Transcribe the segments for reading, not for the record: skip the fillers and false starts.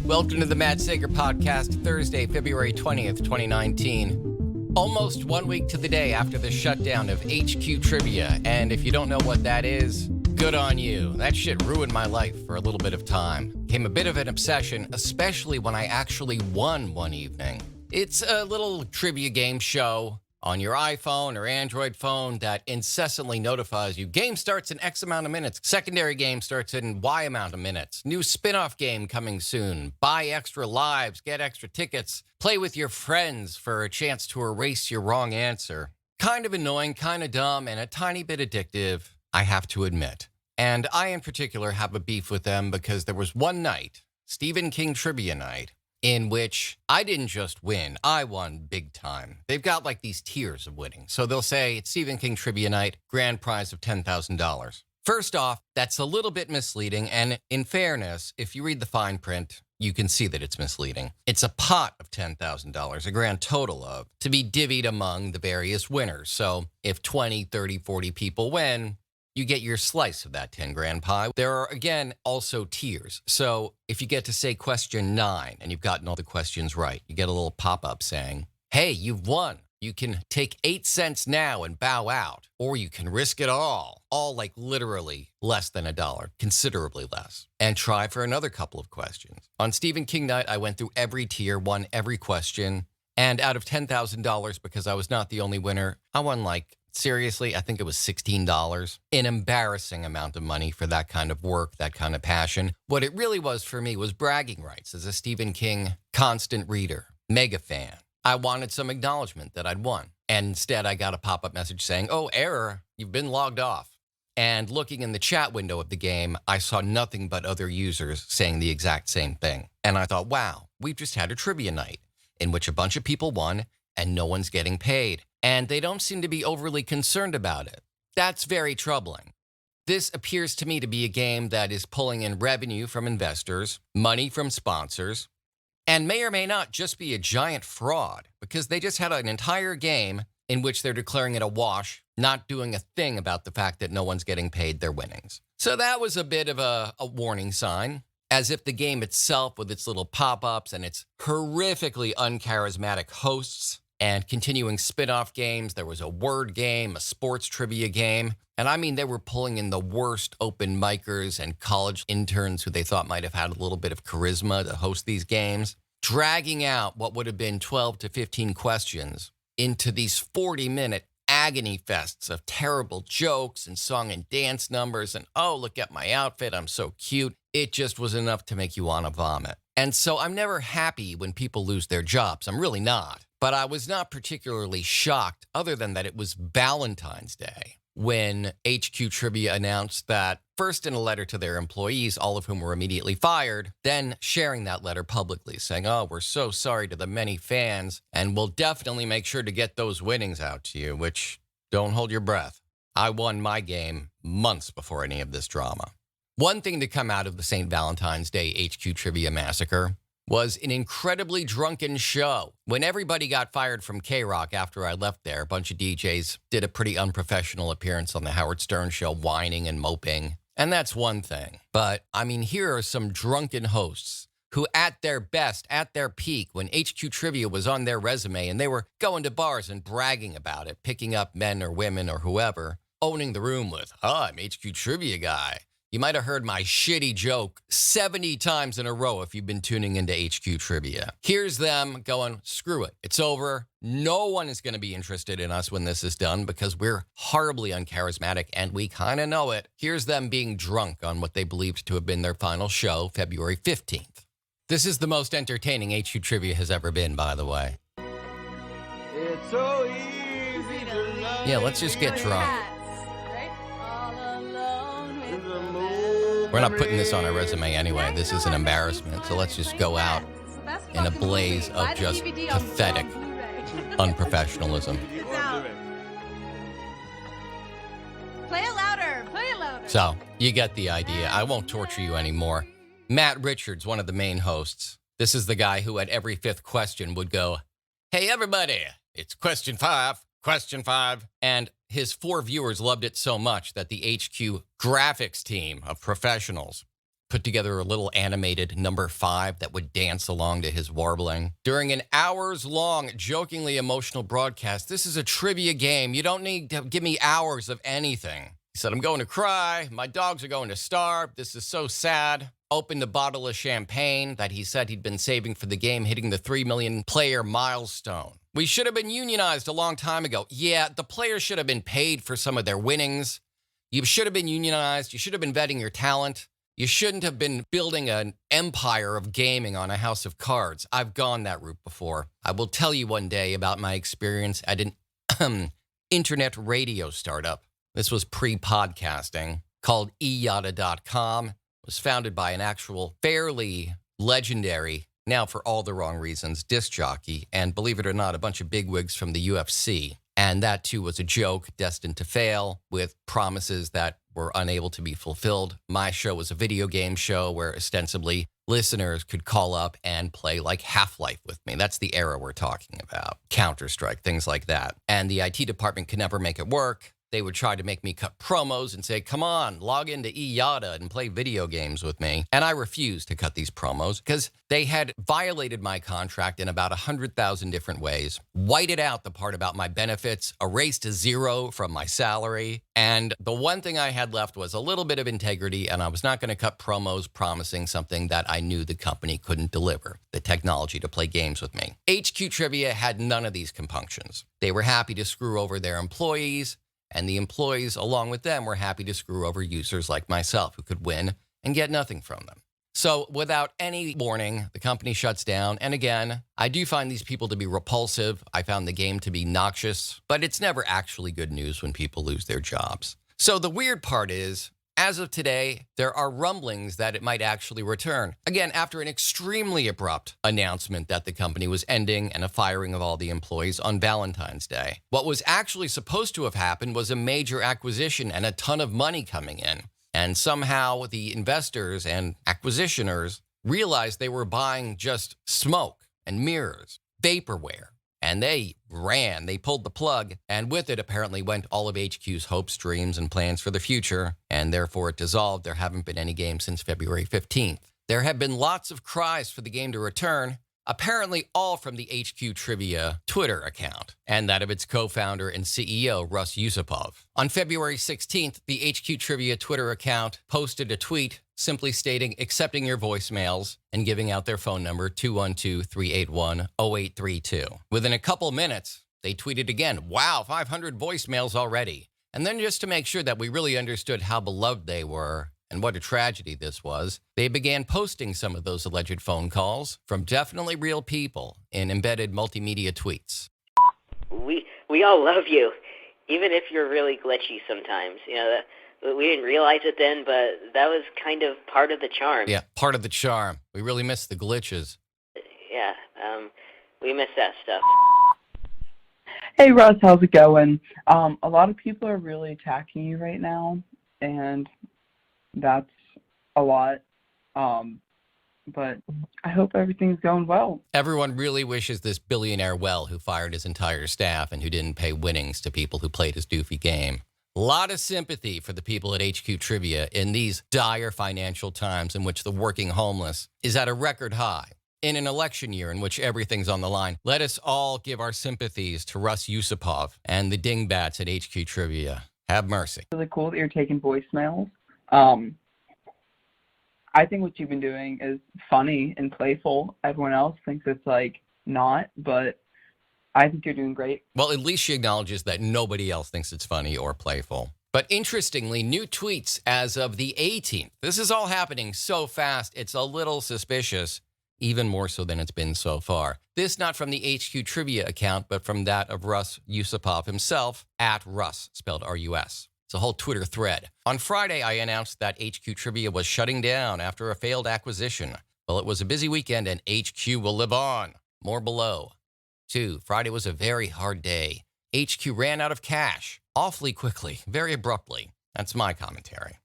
Welcome to the Matt Sager Podcast, Thursday, February 20th, 2019. Almost 1 week to the day after the shutdown of HQ Trivia, and if you don't know what that is, good on you. That shit ruined my life for a little bit of time. Became a bit of an obsession, especially when I actually won one evening. It's a little trivia game show on your iPhone or Android phone that incessantly notifies you. Game starts in X amount of minutes. Secondary game starts in Y amount of minutes. New spin-off game coming soon. Buy extra lives, get extra tickets. Play with your friends for a chance to erase your wrong answer. Kind of annoying, kind of dumb, and a tiny bit addictive, I have to admit. And I, in particular, have a beef with them because there was one night, Stephen King Trivia Night, in which I didn't just win, I won big time. They've got like these tiers of winning. So they'll say it's Stephen King Trivia Night, grand prize of $10,000. First off, that's a little bit misleading. And in fairness, if you read the fine print, you can see that it's misleading. It's a pot of $10,000, a grand total of, to be divvied among the various winners. So if 20, 30, 40 people win, you get your slice of that 10 grand pie. There are, again, also tiers. So if you get to say question 9 and you've gotten all the questions right, you get a little pop-up saying, hey, you've won. You can take 8 cents now and bow out, or you can risk it all like literally less than $1, considerably less, and try for another couple of questions. On Stephen King Night, I went through every tier, won every question, and out of $10,000, because I was not the only winner, I won seriously, I think it was $16. An embarrassing amount of money for that kind of work, that kind of passion. What it really was for me was bragging rights as a Stephen King constant reader, mega fan. I wanted some acknowledgement that I'd won. And instead, I got a pop-up message saying, oh, error, you've been logged off. And looking in the chat window of the game, I saw nothing but other users saying the exact same thing. And I thought, wow, we've just had a trivia night in which a bunch of people won and no one's getting paid. And they don't seem to be overly concerned about it. That's very troubling. This appears to me to be a game that is pulling in revenue from investors, money from sponsors, and may or may not just be a giant fraud, because they just had an entire game in which they're declaring it a wash, not doing a thing about the fact that no one's getting paid their winnings. So that was a bit of a warning sign, as if the game itself, with its little pop-ups and its horrifically uncharismatic hosts, and continuing spin-off games. There was a word game, a sports trivia game. And I mean, they were pulling in the worst open micers and college interns who they thought might have had a little bit of charisma to host these games, dragging out what would have been 12 to 15 questions into these 40-minute agony fests of terrible jokes and song and dance numbers. And, oh, look at my outfit, I'm so cute. It just was enough to make you want to vomit. And so I'm never happy when people lose their jobs. I'm really not. But I was not particularly shocked, other than that it was Valentine's Day, when HQ Trivia announced that, first in a letter to their employees, all of whom were immediately fired, then sharing that letter publicly, saying, oh, we're so sorry to the many fans, and we'll definitely make sure to get those winnings out to you, which, don't hold your breath. I won my game months before any of this drama. One thing to come out of the St. Valentine's Day HQ Trivia massacre was an incredibly drunken show. When everybody got fired from K-Rock after I left there, a bunch of DJs did a pretty unprofessional appearance on the Howard Stern show, whining and moping. And that's one thing. But, I mean, here are some drunken hosts who, at their best, at their peak, when HQ Trivia was on their resume and they were going to bars and bragging about it, picking up men or women or whoever, owning the room with, oh, I'm HQ Trivia guy. You might have heard my shitty joke 70 times in a row if you've been tuning into HQ Trivia. Here's them going, screw it. It's over. No one is going to be interested in us when this is done because we're horribly uncharismatic and we kind of know it. Here's them being drunk on what they believed to have been their final show, February 15th. This is the most entertaining HQ Trivia has ever been, by the way. It's so easy to love. Yeah, let's just get drunk. We're not putting this on our resume anyway. This is an embarrassment. So let's just go out in a blaze of just pathetic unprofessionalism. Play it louder. Play it louder. So you get the idea. I won't torture you anymore. Matt Richards, one of the main hosts. This is the guy who at every fifth question would go, hey, everybody, it's question 5. And his 4 viewers loved it so much that the HQ graphics team of professionals put together a little animated number 5 that would dance along to his warbling. During an hours-long, jokingly emotional broadcast, this is a trivia game. You don't need to give me hours of anything. He said, I'm going to cry. My dogs are going to starve. This is so sad. Opened a bottle of champagne that he said he'd been saving for the game, hitting the 3 million player milestone. We should have been unionized a long time ago. Yeah, the players should have been paid for some of their winnings. You should have been unionized. You should have been vetting your talent. You shouldn't have been building an empire of gaming on a house of cards. I've gone that route before. I will tell you one day about my experience at an internet radio startup. This was pre-podcasting, called eyada.com. It was founded by an actual fairly legendary, now for all the wrong reasons, disc jockey, and believe it or not, a bunch of bigwigs from the UFC. And that too was a joke destined to fail with promises that were unable to be fulfilled. My show was a video game show where ostensibly listeners could call up and play like Half-Life with me. That's the era we're talking about. Counter-Strike, things like that. And the IT department could never make it work. They would try to make me cut promos and say, come on, log into eyada and play video games with me. And I refused to cut these promos because they had violated my contract in about 100,000 different ways, whited out the part about my benefits, erased a 0 from my salary. And the one thing I had left was a little bit of integrity, and I was not going to cut promos promising something that I knew the company couldn't deliver, the technology to play games with me. HQ Trivia had none of these compunctions. They were happy to screw over their employees, and the employees, along with them, were happy to screw over users like myself who could win and get nothing from them. So without any warning, the company shuts down. And again, I do find these people to be repulsive. I found the game to be noxious, but it's never actually good news when people lose their jobs. So the weird part is, as of today, there are rumblings that it might actually return. Again, after an extremely abrupt announcement that the company was ending and a firing of all the employees on Valentine's Day. What was actually supposed to have happened was a major acquisition and a ton of money coming in. And somehow the investors and acquisitioners realized they were buying just smoke and mirrors, vaporware. And they pulled the plug, and with it apparently went all of HQ's hopes, dreams, and plans for the future, and therefore it dissolved. There haven't been any games since February 15th. There have been lots of cries for the game to return, apparently all from the HQ Trivia Twitter account, and that of its co-founder and CEO, Rus Yusupov. On February 16th, the HQ Trivia Twitter account posted a tweet simply stating, accepting your voicemails, and giving out their phone number, 212-381-0832. Within a couple minutes, they tweeted again, wow, 500 voicemails already. And then just to make sure that we really understood how beloved they were and what a tragedy this was, they began posting some of those alleged phone calls from definitely real people in embedded multimedia tweets. We all love you, even if you're really glitchy sometimes. You know, we didn't realize it then, but that was kind of part of the charm. Yeah, part of the charm. We really miss the glitches. Yeah, we miss that stuff. Hey, Russ, how's it going? A lot of people are really attacking you right now, and that's a lot. But I hope everything's going well. Everyone really wishes this billionaire well who fired his entire staff and who didn't pay winnings to people who played his doofy game. A lot of sympathy for the people at HQ Trivia in these dire financial times in which the working homeless is at a record high. In an election year in which everything's on the line, let us all give our sympathies to Rus Yusupov and the dingbats at HQ Trivia. Have mercy. It's really cool that you're taking voicemails. I think what you've been doing is funny and playful. Everyone else thinks it's like not, but I think you're doing great. Well, at least she acknowledges that nobody else thinks it's funny or playful. But interestingly, new tweets as of the 18th. This is all happening so fast, it's a little suspicious, even more so than it's been so far. This not from the HQ Trivia account, but from that of Rus Yusupov himself, at Rus, spelled R-U-S. It's a whole Twitter thread. On Friday, I announced that HQ Trivia was shutting down after a failed acquisition. Well, it was a busy weekend and HQ will live on. More below. 2. Friday was a very hard day. HQ ran out of cash. Awfully quickly, very abruptly. That's my commentary.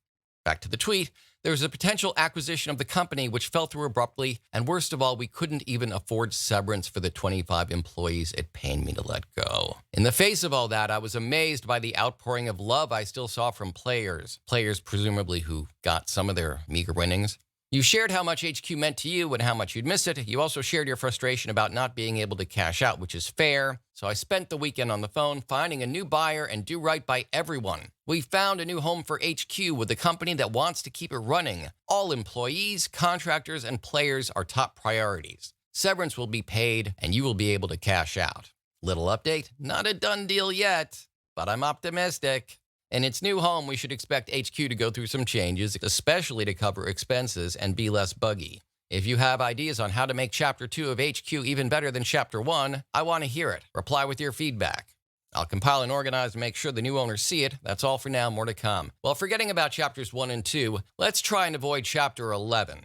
Back to the tweet. There was a potential acquisition of the company which fell through abruptly, and worst of all, we couldn't even afford severance for the 25 employees it pained me to let go. In the face of all that, I was amazed by the outpouring of love I still saw from players presumably who got some of their meager winnings. You shared how much HQ meant to you and how much you'd miss it. You also shared your frustration about not being able to cash out, which is fair. So I spent the weekend on the phone finding a new buyer and do right by everyone. We found a new home for HQ with a company that wants to keep it running. All employees, contractors, and players are top priorities. Severance will be paid and you will be able to cash out. Little update, not a done deal yet, but I'm optimistic. In its new home, we should expect HQ to go through some changes, especially to cover expenses and be less buggy. If you have ideas on how to make Chapter 2 of HQ even better than Chapter 1, I want to hear it. Reply with your feedback. I'll compile and organize and make sure the new owners see it. That's all for now, more to come. Well, forgetting about Chapters 1 and 2, let's try and avoid Chapter 11.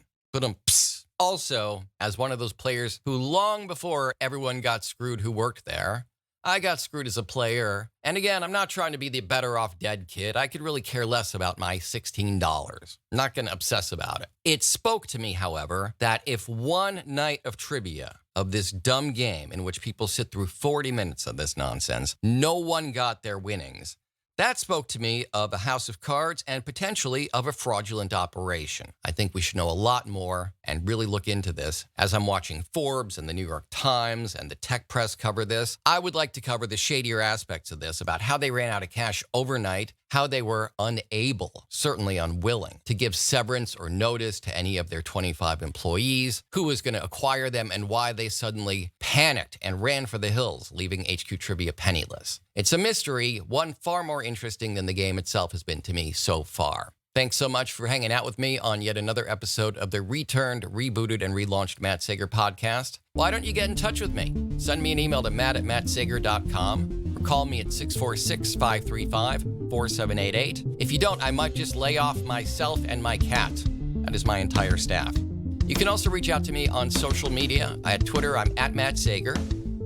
Also, as one of those players who long before everyone got screwed who worked there, I got screwed as a player. And again, I'm not trying to be the better off dead kid. I could really care less about my $16. Not going to obsess about it. It spoke to me, however, that if one night of trivia of this dumb game in which people sit through 40 minutes of this nonsense, no one got their winnings, that spoke to me of a house of cards and potentially of a fraudulent operation. I think we should know a lot more and really look into this. As I'm watching Forbes and the New York Times and the tech press cover this, I would like to cover the shadier aspects of this about how they ran out of cash overnight, how they were unable, certainly unwilling, to give severance or notice to any of their 25 employees, who was going to acquire them, and why they suddenly panicked and ran for the hills, leaving HQ Trivia penniless. It's a mystery, one far more interesting than the game itself has been to me so far. Thanks so much for hanging out with me on yet another episode of the returned, rebooted, and relaunched Matt Sager podcast. Why don't you get in touch with me? Send me an email to matt@mattsager.com or call me at 646-535-4788. If you don't, I might just lay off myself and my cat. That is my entire staff. You can also reach out to me on social media. At Twitter, I'm @MattSager.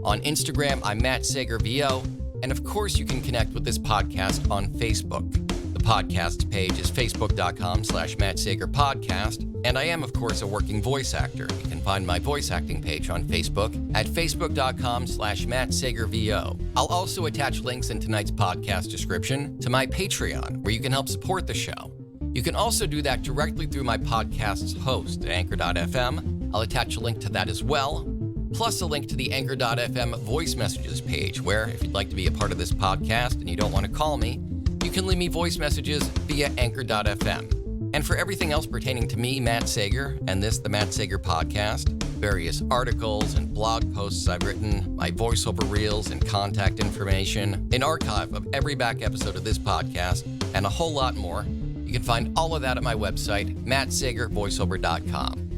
On Instagram, I'm MattSagerVO. And of course, you can connect with this podcast on Facebook. The podcast page is facebook.com/MattSagerPodcast. And I am, of course, a working voice actor. You can find my voice acting page on Facebook at facebook.com/MattSagerVO. I'll also attach links in tonight's podcast description to my Patreon, where you can help support the show. You can also do that directly through my podcast's host at anchor.fm. I'll attach a link to that as well, plus a link to the anchor.fm voice messages page, where if you'd like to be a part of this podcast and you don't want to call me, you can leave me voice messages via anchor.fm. And for everything else pertaining to me, Matt Sager, and this, the Matt Sager podcast, various articles and blog posts I've written, my voiceover reels and contact information, an archive of every back episode of this podcast, and a whole lot more, you can find all of that at my website, mattsagervoiceover.com.